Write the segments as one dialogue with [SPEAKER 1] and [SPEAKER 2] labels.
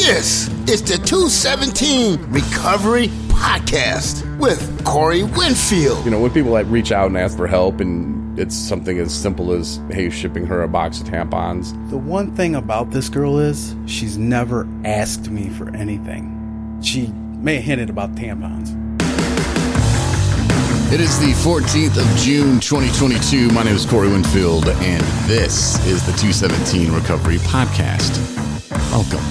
[SPEAKER 1] This is the 217 Recovery Podcast with Corey Winfield.
[SPEAKER 2] You know, when people reach out and ask for help and it's something as simple as, hey, shipping her a box of tampons.
[SPEAKER 3] The one thing about this girl is she's never asked me for anything. She may have hinted about tampons.
[SPEAKER 4] It is the 14th of June, 2022. My name is Corey Winfield, and this is the 217 Recovery Podcast. Welcome.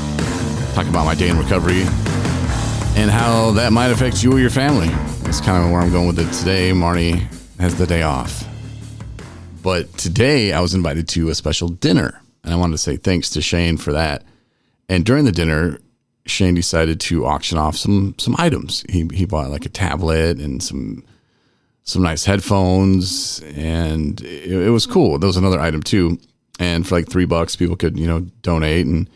[SPEAKER 4] Talk about my day in recovery and how that might affect you or your family. That's kind of where I'm going with it today. Marnie has the day off. But today I was invited to a special dinner, and I wanted to say thanks to Shane for that. And during the dinner, Shane decided to auction off some items. He bought like a tablet and some nice headphones, and it was cool. There was another item too. And for like $3, people could, donate. And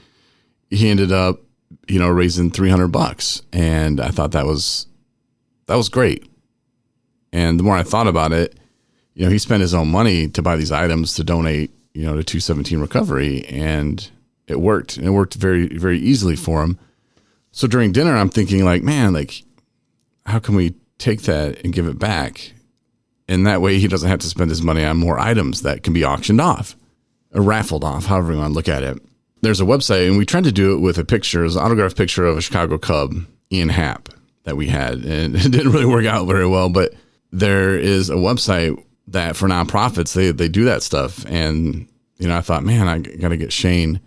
[SPEAKER 4] he ended up, raising $300. And I thought that was great. And the more I thought about it, he spent his own money to buy these items to donate, to 217 Recovery, and it worked. And it worked very, very easily for him. So during dinner, I'm thinking how can we take that and give it back? And that way he doesn't have to spend his money on more items that can be auctioned off or raffled off, however you want to look at it. There's a website, and we tried to do it with a picture. It was an autographed picture of a Chicago Cub, Ian Happ, that we had. And it didn't really work out very well, but there is a website that for nonprofits, they do that stuff. And, I thought, man, I got to get Shane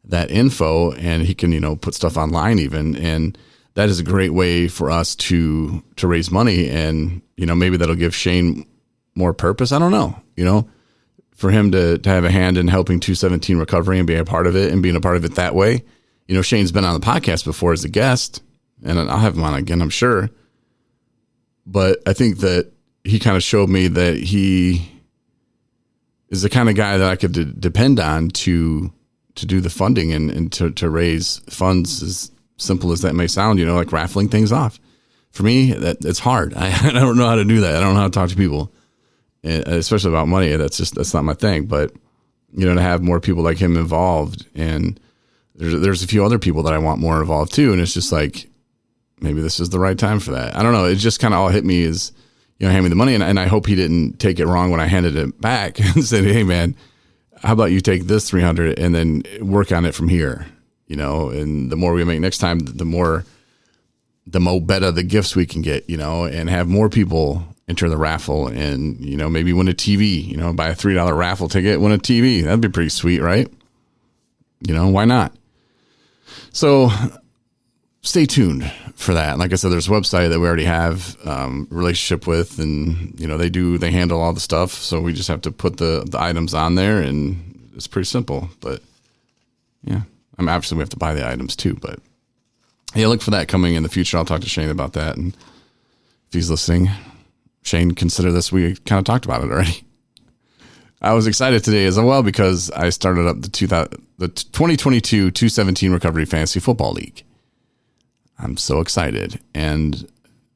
[SPEAKER 4] that info, and he can, put stuff online even. And that is a great way for us to raise money, and maybe that'll give Shane more purpose. I don't know, for him to have a hand in helping 217 Recovery and being a part of it and being a part of it that way. Shane's been on the podcast before as a guest, and I'll have him on again, I'm sure. But I think that he kind of showed me that he is the kind of guy that I could depend on to do the funding and to raise funds, as simple as that may sound, like raffling things off. For me, it's hard. I don't know how to do that. I don't know how to talk to people, especially about money. That's not my thing. But, to have more people like him involved, and there's a few other people that I want more involved too. And it's just like, maybe this is the right time for that. I don't know. It just kind of all hit me as, hand me the money. And I hope he didn't take it wrong when I handed it back and said, hey man, how about you take this 300 and then work on it from here? And the more we make next time, the more better the gifts we can get, and have more people enter the raffle and, maybe win a TV, buy a $3 raffle ticket, win a TV. That'd be pretty sweet, right? Why not? So stay tuned for that. Like I said, there's a website that we already have relationship with, and, they handle all the stuff. So we just have to put the items on there, and it's pretty simple, but yeah. Obviously we have to buy the items too, but yeah, look for that coming in the future. I'll talk to Shane about that. And if he's listening, Shane, consider this. We kind of talked about it already. I was excited today as well because I started up the 2022 217 Recovery Fantasy Football League. I'm so excited. And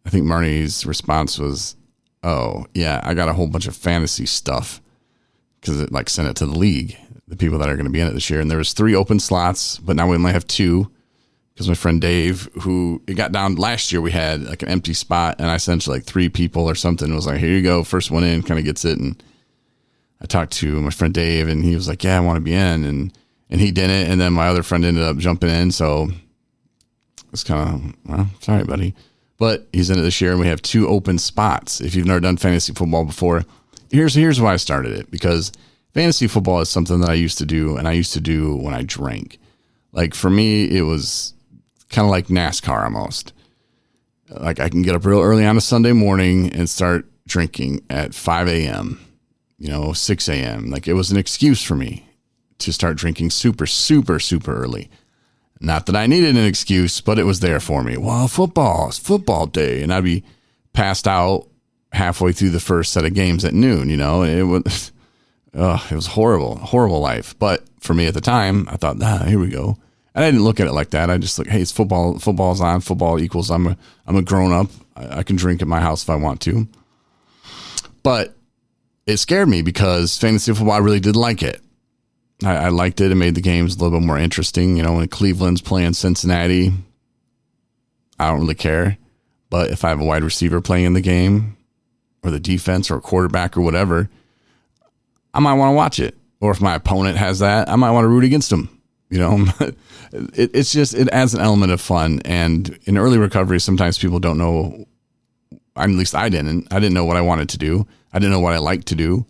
[SPEAKER 4] I think Marnie's response was, oh yeah, I got a whole bunch of fantasy stuff, because it sent it to the league, the people that are going to be in it this year. And there was 3 open slots, but now we only have 2, because my friend Dave, who it got down last year, we had an empty spot, and I sent 3 people or something. It was like, here you go, first one in, kind of gets it. And I talked to my friend Dave, and he was like, yeah, I want to be in, and he didn't. And then my other friend ended up jumping in, so it's kind of, well, sorry, buddy. But he's in it this year, and we have 2 open spots. If you've never done fantasy football before, here's why I started it, because fantasy football is something that I used to do, and I used to do when I drank. For me, it was kind of like NASCAR almost. I can get up real early on a Sunday morning and start drinking at 5 a.m., 6 a.m. It was an excuse for me to start drinking super, super, super early. Not that I needed an excuse, but it was there for me. Well, it's football day. And I'd be passed out halfway through the first set of games at noon, it was... it was horrible life. But for me at the time, I thought, here we go. And I didn't look at it like that. I just hey, it's football. Football's on. Football equals I'm a grown up. I can drink at my house if I want to. But it scared me because fantasy football, I really did like it. I liked it. It made the games a little bit more interesting. When Cleveland's playing Cincinnati, I don't really care. But if I have a wide receiver playing in the game, or the defense, or a quarterback, or whatever, I might want to watch it. Or if my opponent has that, I might want to root against them. It adds an element of fun. And in early recovery, sometimes people don't know. At least I didn't. I didn't know what I wanted to do. I didn't know what I liked to do.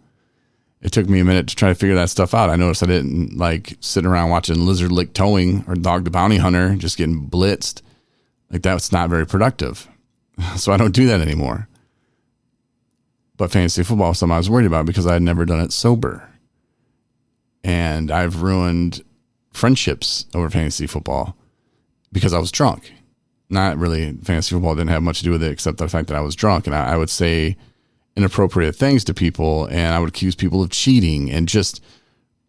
[SPEAKER 4] It took me a minute to try to figure that stuff out. I noticed I didn't like sitting around watching Lizard Lick Towing or Dog the Bounty Hunter, just getting blitzed. Like, that's not very productive. So I don't do that anymore. But fantasy football was something I was worried about because I had never done it sober. And I've ruined friendships over fantasy football because I was drunk. Not really, fantasy football didn't have much to do with it except the fact that I was drunk. And I would say inappropriate things to people, and I would accuse people of cheating and just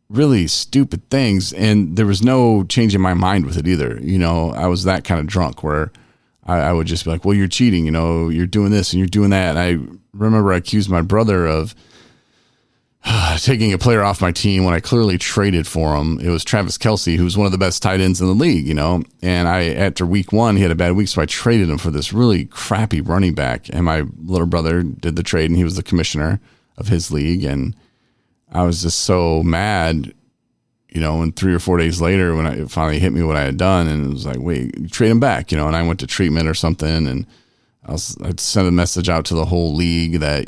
[SPEAKER 4] really stupid things. And there was no change in my mind with it either. I was that kind of drunk where I would just be like, well, you're cheating, you're doing this and you're doing that. And I remember I accused my brother of taking a player off my team when I clearly traded for him. It was Travis Kelce, who's one of the best tight ends in the league, and after week 1, he had a bad week. So I traded him for this really crappy running back. And my little brother did the trade, and he was the commissioner of his league. And I was just so mad, and 3 or 4 days later when it finally hit me what I had done, and it was like, wait, you trade him back, and I went to treatment or something. And I'd sent a message out to the whole league that,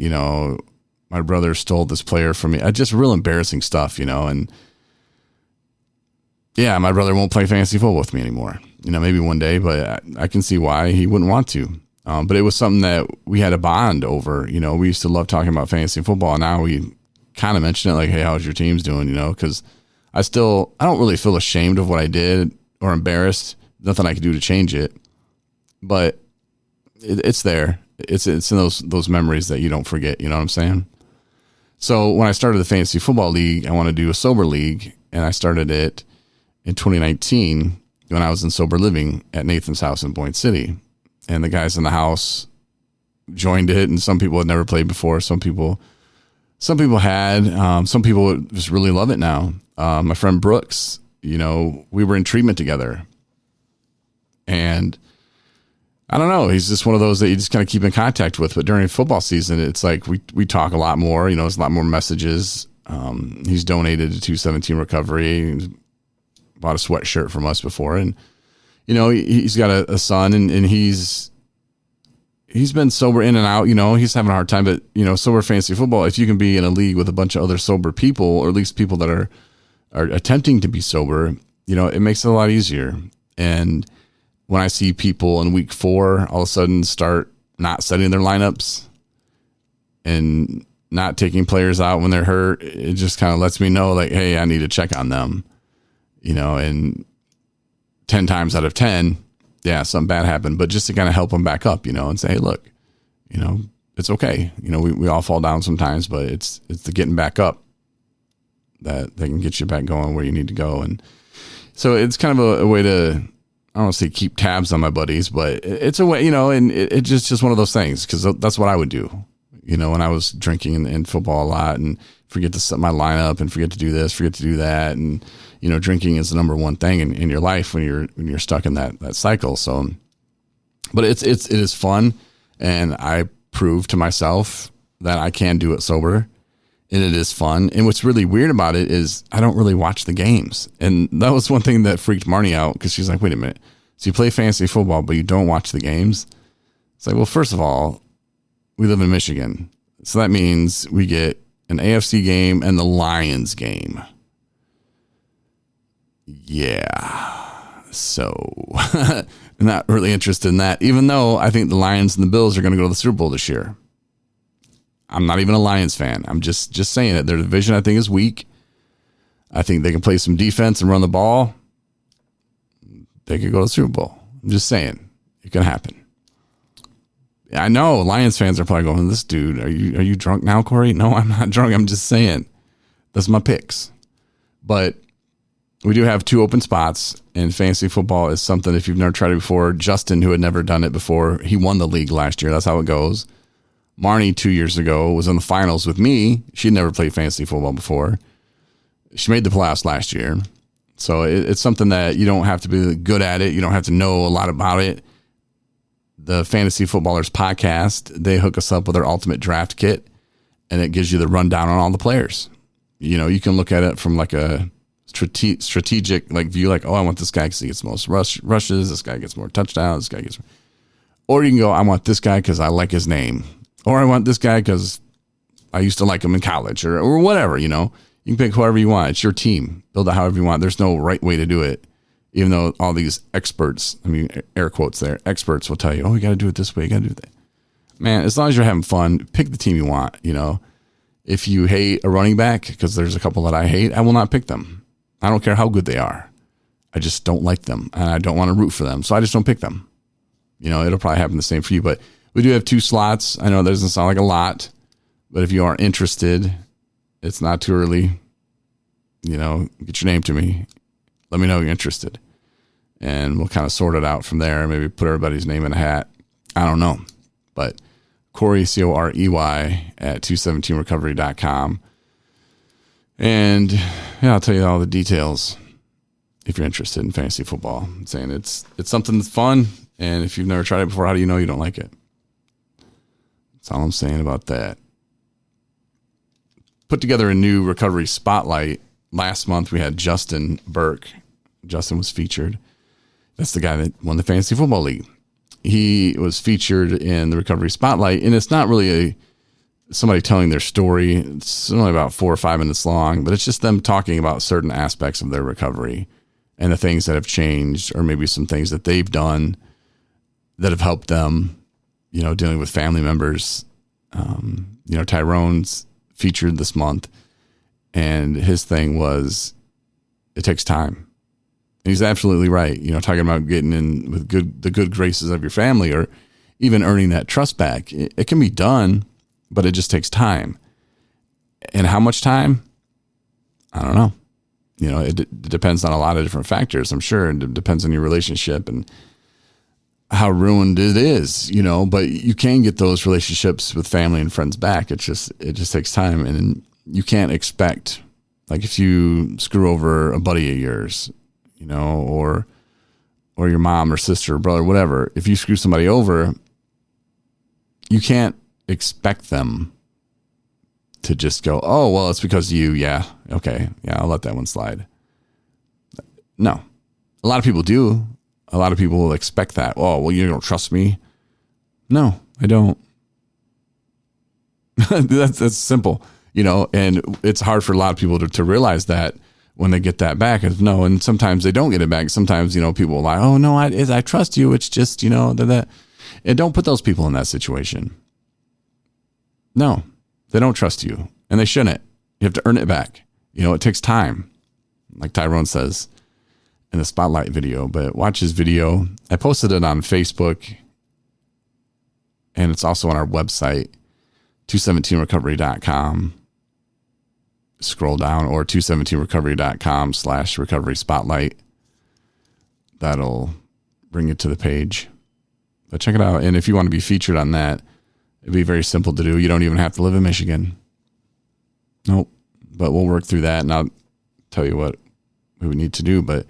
[SPEAKER 4] my brother stole this player from me. Just real embarrassing stuff, and yeah, my brother won't play fantasy football with me anymore. Maybe one day, but I can see why he wouldn't want to. But it was something that we had a bond over. We used to love talking about fantasy football, and now we kind of mention it like, hey, how's your team's doing? Because I don't really feel ashamed of what I did or embarrassed. Nothing I could do to change it, but it's there. It's in those memories that you don't forget. You know what I'm saying? So when I started the fantasy football league, I want to do a sober league, and I started it in 2019 when I was in sober living at Nathan's house in Boyne City. And the guys in the house joined it, and some people had never played before. Some people had. Some people just really love it now. My friend Brooks, we were in treatment together, and I don't know. He's just one of those that you just kind of keep in contact with. But during football season, it's like we talk a lot more. There's a lot more messages. He's donated to 217 Recovery. He's bought a sweatshirt from us before, and he's got a son, and he's been sober in and out. He's having a hard time. But sober fantasy football, if you can be in a league with a bunch of other sober people, or at least people that are attempting to be sober, it makes it a lot easier. And when I see people in week 4 all of a sudden start not setting their lineups and not taking players out when they're hurt, it just kind of lets me know, like, hey, I need to check on them, and 10 times out of 10, yeah, something bad happened, but just to kind of help them back up, and say, hey, look, it's okay. We all fall down sometimes, but it's the getting back up that can get you back going where you need to go. And so it's kind of a way to, I don't want to say keep tabs on my buddies, but it's a way, and it's just one of those things, because that's what I would do, when I was drinking and football a lot, and forget to set my lineup and forget to do this, forget to do that. And, drinking is the number one thing in your life when you're stuck in that cycle. So, but it is fun. And I proved to myself that I can do it sober, and it is fun. And what's really weird about it is I don't really watch the games. And that was one thing that freaked Marnie out, because she's like, wait a minute. So you play fantasy football, but you don't watch the games? It's like, well, first of all, we live in Michigan. So that means we get an AFC game and the Lions game. Yeah. So not really interested in that, even though I think the Lions and the Bills are going to go to the Super Bowl this year. I'm not even a Lions fan. I'm just saying it. Their division, I think, is weak. I think they can play some defense and run the ball. They could go to the Super Bowl. I'm just saying, it can happen. I know Lions fans are probably going, this dude, are you drunk now, Corey? No, I'm not drunk. I'm just saying. That's my picks. But we do have 2 open spots, and fantasy football is something, if you've never tried it before, Justin, who had never done it before, he won the league last year. That's how it goes. Marnie 2 years ago was in the finals with me. She'd never played fantasy football before. She made the playoffs last year. So it's something that you don't have to be good at it. You don't have to know a lot about it. The Fantasy Footballers podcast, they hook us up with their ultimate draft kit, and it gives you the rundown on all the players. You know, you can look at it from like a strategic like view, like, oh, I want this guy because he gets the most rushes. This guy gets more touchdowns. This guy gets, or you can go, I want this guy because I like his name, or I want this guy because I used to like him in college, or whatever. You know, you can pick whoever you want. It's your team. Build it however you want. There's no right way to do it. Even though all these experts, I mean, air quotes there, experts will tell you, oh, you got to do it this way. You got to do that. Man, as long as you're having fun, pick the team you want. You know, if you hate a running back, because there's a couple that I hate, I will not pick them. I don't care how good they are. I just don't like them, and I don't want to root for them. So I just don't pick them. You know, it'll probably happen the same for you, but we do have 2 slots. I know that doesn't sound like a lot, but if you are interested, it's not too early. You know, get your name to me. Let me know you're interested. And we'll kind of sort it out from there. Maybe put everybody's name in a hat. I don't know. But Corey, Corey, at 217recovery.com. And yeah, I'll tell you all the details if you're interested in fantasy football. I'm saying it's something that's fun. And if you've never tried it before, how do you know you don't like it? That's all I'm saying about that. Put together a new recovery spotlight. Last month we had Justin Burke. Justin was featured. That's the guy that won the Fantasy Football League. He was featured in the Recovery Spotlight, and it's not really somebody telling their story. It's only about 4 or 5 minutes long, but it's just them talking about certain aspects of their recovery and the things that have changed, or maybe some things that they've done that have helped them, you know, dealing with family members. You know, Tyrone's featured this month, and his thing was, it takes time. And he's absolutely right. You know, talking about getting in with the good graces of your family, or even earning that trust back. It can be done, but it just takes time. And how much time? I don't know. You know, it depends on a lot of different factors, I'm sure. It depends on your relationship and how ruined it is, you know, but you can get those relationships with family and friends back. It just takes time. And you can't expect, like, if you screw over a buddy of yours, you know, or your mom or sister or brother, whatever, if you screw somebody over, you can't expect them to just go, oh, well, it's because of you. Yeah. Okay. Yeah. I'll let that one slide. No, a lot of people do. A lot of people will expect that. Oh, well, you don't trust me. No, I don't. that's simple, you know, and it's hard for a lot of people to realize that when they get that back. No, and sometimes they don't get it back. Sometimes, you know, people are like, oh, no, I trust you. It's just, you know, that. And don't put those people in that situation. No, they don't trust you, and they shouldn't. You have to earn it back. You know, it takes time, like Tyrone says in the Spotlight video. But watch his video. I posted it on Facebook, and it's also on our website, 217recovery.com. Scroll down, or 217recovery.com/recovery spotlight. That'll bring you to the page. But check it out. And if you want to be featured on that, it'd be very simple to do. You don't even have to live in Michigan. Nope. But we'll work through that, and I'll tell you what we would need to do. But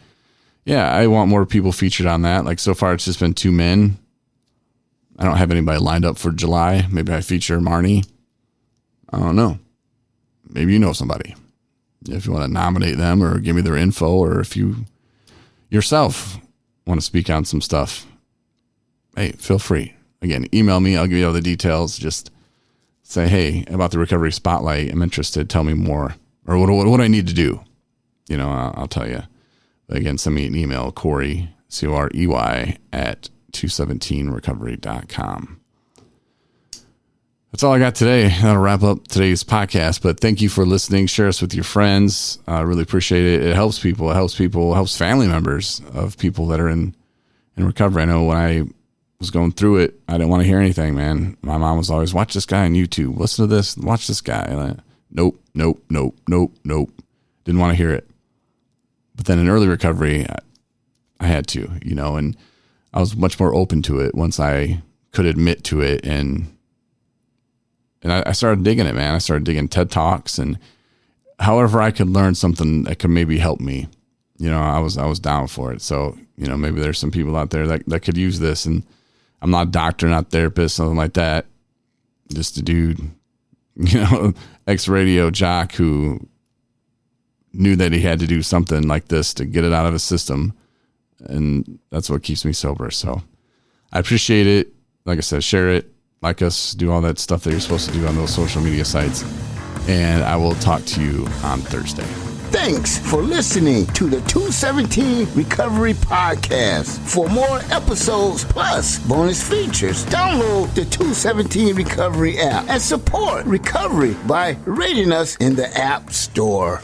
[SPEAKER 4] yeah, I want more people featured on that. Like, so far, it's just been 2 men. I don't have anybody lined up for July. Maybe I feature Marnie. I don't know. Maybe you know somebody. If you want to nominate them or give me their info, or if you yourself want to speak on some stuff, hey, feel free. Again, email me. I'll give you all the details. Just say, hey, about the Recovery Spotlight, I'm interested. Tell me more. Or what do I need to do? You know, I'll tell you. But again, send me an email, Corey, Corey, at 217recovery.com. That's all I got today. That'll wrap up today's podcast. But thank you for listening. Share us with your friends. I really appreciate it. It helps people. It helps family members of people that are in recovery. I know when I was going through it, I didn't want to hear anything, man. My mom was always, watch this guy on YouTube. Listen to this. Watch this guy. And nope. Didn't want to hear it. But then in early recovery, I had to, you know, and I was much more open to it once I could admit to it. And I started digging it, man. I started digging TED Talks, and however I could learn something that could maybe help me, I was down for it. So, maybe there's some people out there that could use this, and I'm not a doctor, not a therapist, something like that. Just a dude, ex-radio jock who knew that he had to do something like this to get it out of his system. And that's what keeps me sober. So I appreciate it. Like I said, share it, like us, do all that stuff that you're supposed to do on those social media sites. And I will talk to you on Thursday.
[SPEAKER 1] Thanks for listening to the 217 Recovery Podcast. For more episodes plus bonus features, download the 217 Recovery app and support recovery by rating us in the App Store.